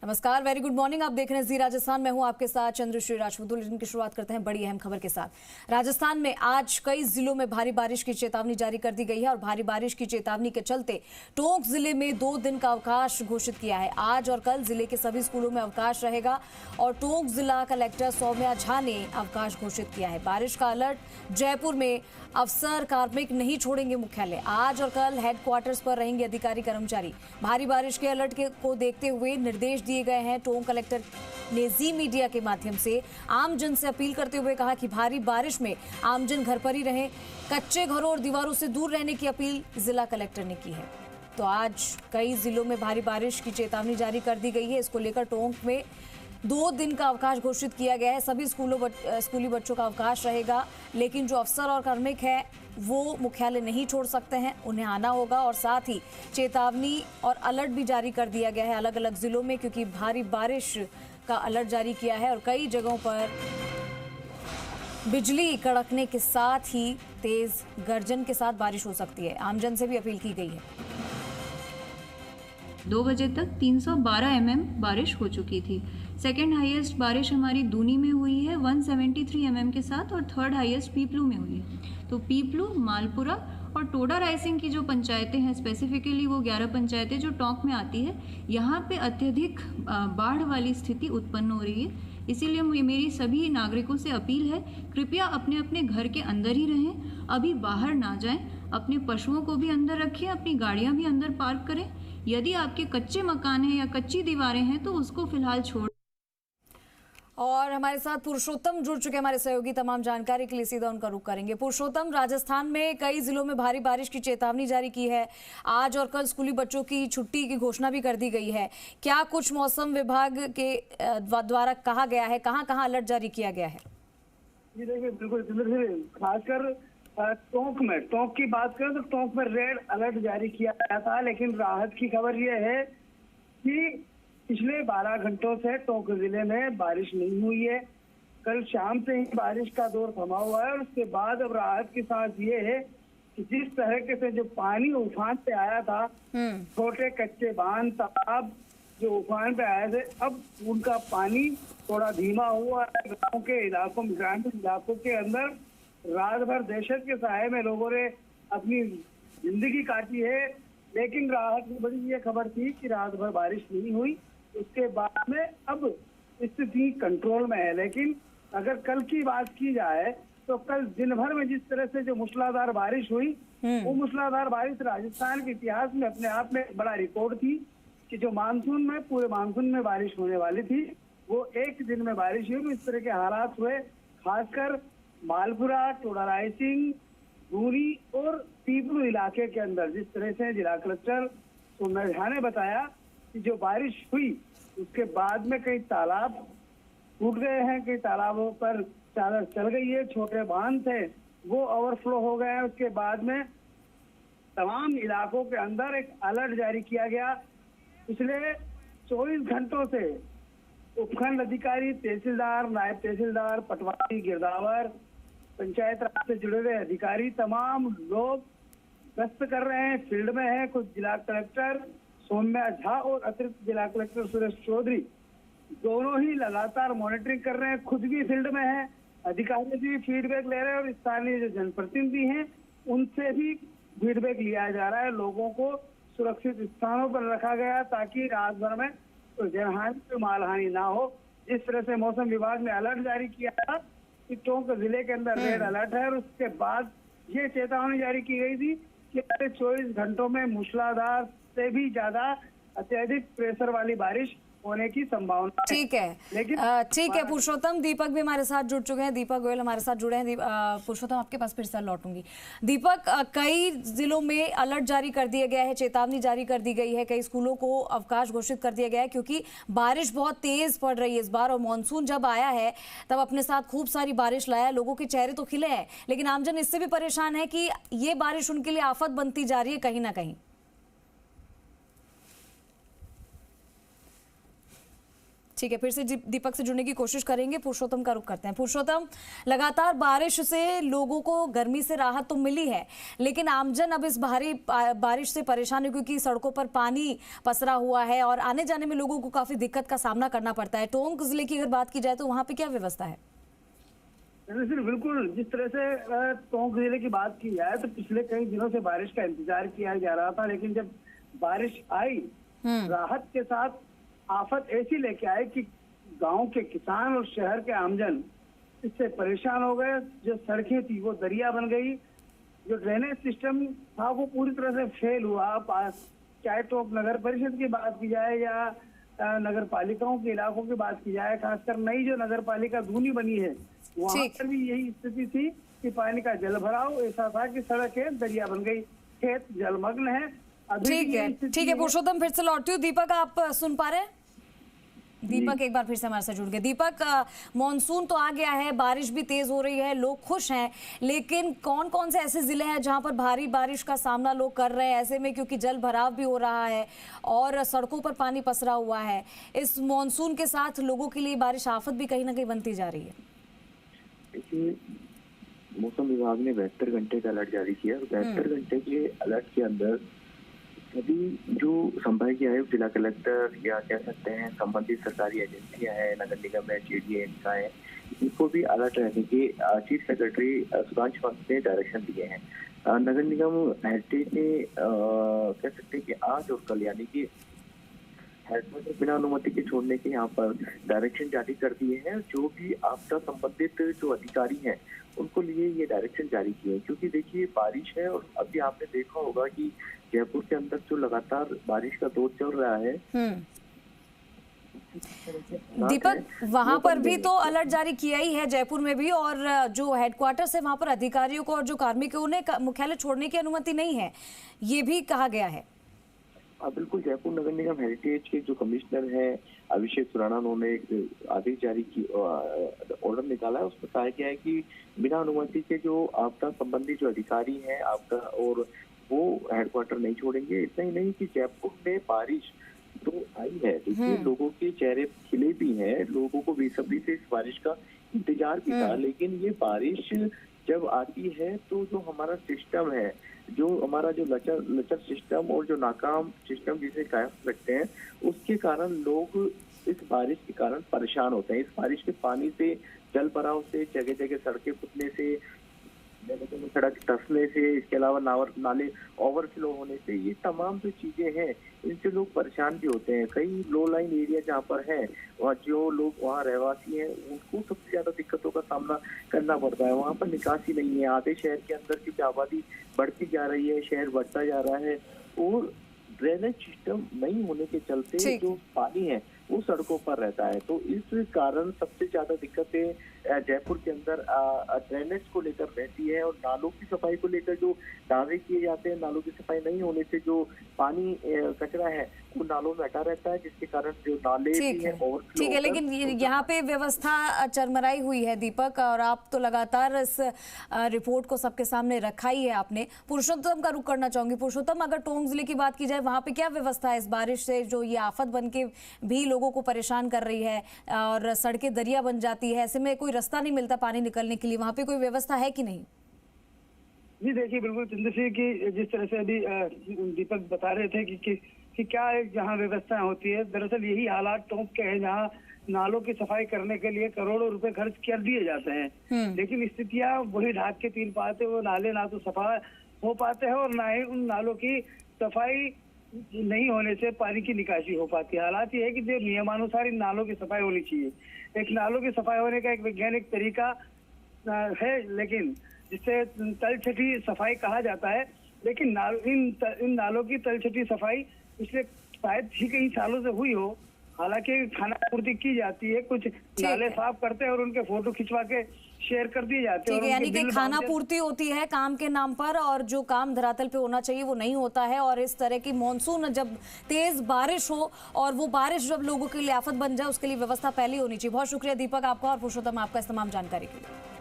नमस्कार, very good morning. आप देख रहे हैं जी राजस्थान। मैं हूं आपके साथ चंद्रश्री राजपूत। बुलेटिन की शुरुआत करते हैं बड़ी अहम खबर के साथ। राजस्थान में आज कई जिलों में भारी बारिश की चेतावनी जारी कर दी गई है और भारी बारिश की चेतावनी के चलते टोंक जिले में 2 दिन का अवकाश घोषित किया है। आज और कल जिले के सभी स्कूलों में अवकाश रहेगा और टोंक जिला कलेक्टर सौम्या झा ने अवकाश घोषित किया है। बारिश का अलर्ट। जयपुर में अफसर कार्मिक नहीं छोड़ेंगे मुख्यालय। आज और कल हेडक्वार्टर्स पर रहेंगे अधिकारी कर्मचारी। भारी बारिश के अलर्ट को देखते हुए निर्देश दिए गए हैं। टोंक कलेक्टर ने जी मीडिया के माध्यम से आमजन से अपील करते हुए कहा कि भारी बारिश में आमजन घर पर ही रहें। कच्चे घरों और दीवारों से दूर रहने की अपील जिला कलेक्टर ने की है। तो आज कई जिलों में भारी बारिश की चेतावनी जारी कर दी गई है। इसको लेकर टोंक में 2 दिन का अवकाश घोषित किया गया है। सभी स्कूली बच्चों का अवकाश रहेगा, लेकिन जो अफसर और कार्मिक है वो मुख्यालय नहीं छोड़ सकते हैं, उन्हें आना होगा। और साथ ही चेतावनी और अलर्ट भी जारी कर दिया गया है अलग अलग जिलों में, क्योंकि भारी बारिश का अलर्ट जारी किया है और कई जगहों पर बिजली कड़कने के साथ ही तेज गर्जन के साथ बारिश हो सकती है। आमजन से भी अपील की गई है। 2 बजे तक 312 mm बारिश हो चुकी थी। सेकेंड हाईएस्ट बारिश हमारी दूनी में हुई है 173 mm के साथ, और थर्ड हाईएस्ट पीपलू में हुई है। तो पीपलू, मालपुरा और टोडा रायसिंग की जो पंचायतें हैं, स्पेसिफिकली वो 11 पंचायतें जो टोंक में आती है, यहाँ पे अत्यधिक बाढ़ वाली स्थिति उत्पन्न हो रही है। इसीलिए मेरी सभी नागरिकों से अपील है, कृपया अपने अपने घर के अंदर ही रहें, अभी बाहर ना जाएं। अपने पशुओं को भी अंदर रखें, अपनी गाड़ियां भी अंदर पार्क करें। यदि आपके कच्चे मकान हैं या कच्ची दीवारें हैं तो उसको फिलहाल छोड़। और हमारे साथ पुरुषोत्तम जुड़ चुके हैं हमारे सहयोगी। तमाम जानकारी के लिए सीधा उनका रुख करेंगे। पुरुषोत्तम, राजस्थान में कई जिलों में भारी बारिश की चेतावनी जारी की है। आज और कल स्कूली बच्चों की छुट्टी की घोषणा भी कर दी गई है। क्या कुछ मौसम विभाग के द्वारा कहा गया है? कहां कहां अलर्ट जारी किया गया है? जी देखिए, बिल्कुल खासकर टोंक की बात करें तो टोंक में रेड अलर्ट जारी किया गया था। लेकिन राहत की खबर यह है कि पिछले 12 घंटों से टोंक जिले में बारिश नहीं हुई है। कल शाम से ही बारिश का दौर थमा हुआ है और उसके बाद अब राहत की सांस ये है कि जिस तरीके से जो पानी उफान पे आया था, छोटे कच्चे बांध, तालाब जो उफान पे आए थे, अब उनका पानी थोड़ा धीमा हुआ है। गाँव के इलाकों, ग्रामीण इलाकों के अंदर रात भर दहशत के साए में लोगों ने अपनी जिंदगी काटी है। लेकिन राहत की बड़ी ये खबर थी कि रात भर बारिश नहीं हुई। उसके बाद में अब स्थिति कंट्रोल में है। लेकिन अगर कल की बात की जाए तो कल दिन भर में जिस तरह से जो मूसलाधार बारिश हुई, वो मूसलाधार बारिश राजस्थान के इतिहास में अपने आप में बड़ा रिकॉर्ड थी कि जो पूरे मानसून में बारिश होने वाली थी, वो एक दिन में बारिश हुई। इस तरह के हालात हुए, खासकर मालपुरा, टोडा रायसिंग, दूरी और पीपलू इलाके के अंदर। जिस तरह से जिला कलेक्टर सौम्या झा ने बताया कि जो बारिश हुई उसके बाद में कई तालाब टूट गए हैं, कई तालाबों पर चादर चल गई है, छोटे बांध थे वो ओवरफ्लो हो गए हैं। उसके बाद में तमाम इलाकों के अंदर एक अलर्ट जारी किया गया। पिछले 24 घंटों से उपखंड अधिकारी, तहसीलदार, नायब तहसीलदार, पटवारी, गिरदावर, पंचायत राज से जुड़े हुए अधिकारी, तमाम लोग गश्त कर रहे हैं, फील्ड में हैं। कुछ जिला कलेक्टर सौम्या झा और अतिरिक्त जिला कलेक्टर सुरेश चौधरी दोनों ही लगातार मॉनिटरिंग कर रहे हैं, खुद भी फील्ड में हैं। अधिकारी भी फीडबैक ले रहे हैं और स्थानीय जो जनप्रतिनिधि हैं उनसे भी फीडबैक लिया जा रहा है। लोगों को सुरक्षित स्थानों पर रखा गया ताकि रात भर में तो जनहानि, तो मालहानि ना हो। जिस तरह से मौसम विभाग ने अलर्ट जारी किया था कि टोंक जिले के अंदर रेड अलर्ट है, और उसके बाद ये चेतावनी जारी की गई थी कि अगले 24 घंटों में मूसलाधार से भी ज्यादा अत्यधिक प्रेशर वाली बारिश होने की संभावना है। ठीक है, लेकिन ठीक है पुरुषोत्तम। दीपक भी हमारे साथ जुड़ चुके हैं। दीपक गोयल हमारे साथ जुड़े हैं। पुरुषोत्तम, आपके पास फिर से लौटूंगी। दीपक, कई जिलों में अलर्ट जारी कर दिया गया है, चेतावनी जारी कर दी गई है, कई स्कूलों को अवकाश घोषित कर दिया गया है क्योंकि बारिश बहुत तेज पड़ रही है इस बार। और मानसून जब आया है तब अपने साथ खूब सारी बारिश लाया। लोगों के चेहरे तो खिले हैं, लेकिन आमजन इससे भी परेशान है कि ये बारिश उनके लिए आफत बनती जा रही है कहीं ना कहीं। ठीक है, फिर से दीपक से जुड़ने की कोशिश करेंगे। पुरुषोत्तम का रुख करते हैं। पुरुषोत्तम, लगातार बारिश से लोगों को गर्मी से राहत तो मिली है, लेकिन आमजन अब इस भारी बारिश से परेशान है क्योंकि सड़कों पर पानी पसरा हुआ है और आने जाने में लोगों को काफी दिक्कत का सामना करना पड़ता है। टोंक जिले की अगर बात की जाए तो वहां पे क्या व्यवस्था है? बिल्कुल, जिस तरह से टोंक जिले की बात की जाए तो पिछले कई दिनों से बारिश का इंतजार किया जा रहा था, लेकिन जब बारिश आई राहत के साथ आफत ऐसी लेके आए कि गांव के किसान और शहर के आमजन इससे परेशान हो गए। जो सड़कें थी वो दरिया बन गई, जो ड्रेनेज सिस्टम था वो पूरी तरह से फेल हुआ। चाहे टोंक नगर परिषद की बात की जाए या नगर पालिकाओं के इलाकों की बात की जाए, खासकर नई जो नगर पालिका दूनी बनी है वहां पर भी यही स्थिति थी कि पानी का जल भराव ऐसा था कि सड़कें दरिया बन गई, खेत जलमग्न है। ठीक है पुरुषोत्तम, फिर से लौटती हूँ। दीपक, आप सुन पा रहे हैं? दीपक एक बार फिर से हमारे साथ जुड़ गए। दीपक, मॉनसून तो आ गया है, बारिश भी तेज हो रही है, लोग खुश हैं, लेकिन कौन कौन से ऐसे जिले हैं जहां पर भारी बारिश का सामना लोग कर रहे हैं ऐसे में, क्योंकि जल भराव भी हो रहा है और सड़कों पर पानी पसरा हुआ है। इस मॉनसून के साथ लोगों के लिए बारिश आफत भी कहीं ना कहीं बनती जा रही है। देखिए, मौसम विभाग ने 72 घंटे का अलर्ट जारी किया और 72 घंटे के अलर्ट के अंदर सभी जो संभागीय आयुक्त, जिला कलेक्टर या कह सकते हैं संबंधित सरकारी एजेंसियां हैं, नगर निगम है, जेडीए निकाय है, इनको भी अलर्ट रहने के चीफ सेक्रेटरी सुधांशु पंत ने डायरेक्शन दिए हैं। नगर निगम हेरिटेज ने कह सकते हैं कि आज और कल यानी कि हेडक्वार्टर बिना अनुमति के छोड़ने के यहाँ पर डायरेक्शन जारी कर दिए हैं। जो भी आपदा संबंधित जो अधिकारी हैं उनको लिए ये डायरेक्शन जारी किए हैं, क्योंकि देखिए बारिश है और अभी आपने देखा होगा कि जयपुर के अंदर जो लगातार बारिश का दौर चल रहा है। दीपक, वहां पर भी तो अलर्ट जारी किया ही है जयपुर में भी, और जो हेडक्वार्टर है वहां पर अधिकारियों को और जो कार्मिकों ने मुख्यालय छोड़ने की अनुमति नहीं है, ये भी कहा गया है। बिल्कुल, जयपुर नगर निगम हेरिटेज के जो कमिश्नर हैं अभिषेक सुराना, उन्होंने एक आदेश जारी की, ऑर्डर निकाला है। उसमें कहा गया है कि बिना अनुमति के जो आपदा संबंधी जो अधिकारी हैं आपदा और वो हेडक्वार्टर नहीं छोड़ेंगे। इतना ही नहीं कि जयपुर में बारिश तो आई है, देखिए लोगों के चेहरे खिले भी हैं, लोगों को बेसब्री से इस बारिश का इंतजार भी था, लेकिन ये बारिश जब आती है तो जो हमारा सिस्टम है, जो हमारा जो लचर सिस्टम और जो नाकाम सिस्टम जिसे कायम रखते हैं, उसके कारण लोग इस बारिश के कारण परेशान होते हैं। इस बारिश के पानी से, जल भराव से, जगह जगह सड़कें फुटने से, सड़क धंसने से, इसके अलावा नाले ओवरफ्लो होने से, ये तमाम जो चीजें हैं इनसे लोग परेशान भी होते हैं। कई लो लाइन एरिया जहाँ पर है वहाँ जो लोग वहाँ रहवासी हैं उनको सबसे ज्यादा दिक्कतों का सामना करना पड़ता है। वहाँ पर निकासी नहीं है, आधे शहर के अंदर की आबादी बढ़ती जा रही है, शहर बढ़ता जा रहा है और ड्रेनेज सिस्टम नहीं होने के चलते जो पानी है वो सड़कों पर रहता है। तो इस कारण सबसे ज्यादा दिक्कतें जयपुर के अंदर ड्रेनेज को लेकर रहती है और नालों की सफाई को लेकर जो दावे किए जाते हैं, नालों की सफाई नहीं होने से जो पानी कचरा है वो नालों में हटा रहता है, जिसके कारण जो नाले भी हैं ओवरफ्लो। ठीक है, लेकिन यहाँ पे व्यवस्था चरमराई हुई है दीपक, और आप तो लगातार इस रिपोर्ट को सबके सामने रखा ही है आपने। पुरुषोत्तम का रुख करना चाहूंगी। पुरुषोत्तम, अगर टोंक जिले की बात की जाए वहाँ पे क्या व्यवस्था है इस बारिश से, जो ये आफत बन के भी लोगों को परेशान कर रही है और सड़कें दरिया बन जाती है, ऐसे में कोई रास्ता नहीं मिलता पानी निकलने के लिए, वहाँ पे कोई व्यवस्था है कि नहीं? जी देखिए, बिल्कुल चंद्र सिंह की जिस तरह से अभी दीपक बता रहे थे कि क्या जहाँ व्यवस्थाएं होती है, दरअसल यही हालात टोंक के हैं जहाँ नालों की सफाई करने के लिए करोड़ों रुपए खर्च कर दिए जाते हैं, लेकिन स्थितियां वही ढाक के तीर पाते, वो नाले ना तो सफा हो पाते हैं और ना ही उन नालों की सफाई नहीं होने से पानी की निकासी हो पाती है। हालात ये है कि जो नियमानुसार इन नालों की सफाई होनी चाहिए, एक नालों की सफाई होने का एक वैज्ञानिक तरीका है, लेकिन जिससे तलछटी सफाई कहा जाता है, लेकिन इन नालों की तलछटी सफाई पिछले शायद ही कई सालों से हुई हो। हालांकि खाना पूर्ति की जाती है, कुछ नाले साफ करते हैं और उनके फोटो खिंचवा के शेयर कर दिए जाते हैं। यानी कि खाना पूर्ति होती है काम के नाम पर, और जो काम धरातल पे होना चाहिए वो नहीं होता है। और इस तरह की मॉनसून जब तेज बारिश हो और वो बारिश जब लोगों के लिए आफत बन जाए, उसके लिए व्यवस्था पहले होनी चाहिए। बहुत शुक्रिया दीपक आपका और पुरुषोत्तम आपका इस तमाम जानकारी के लिए।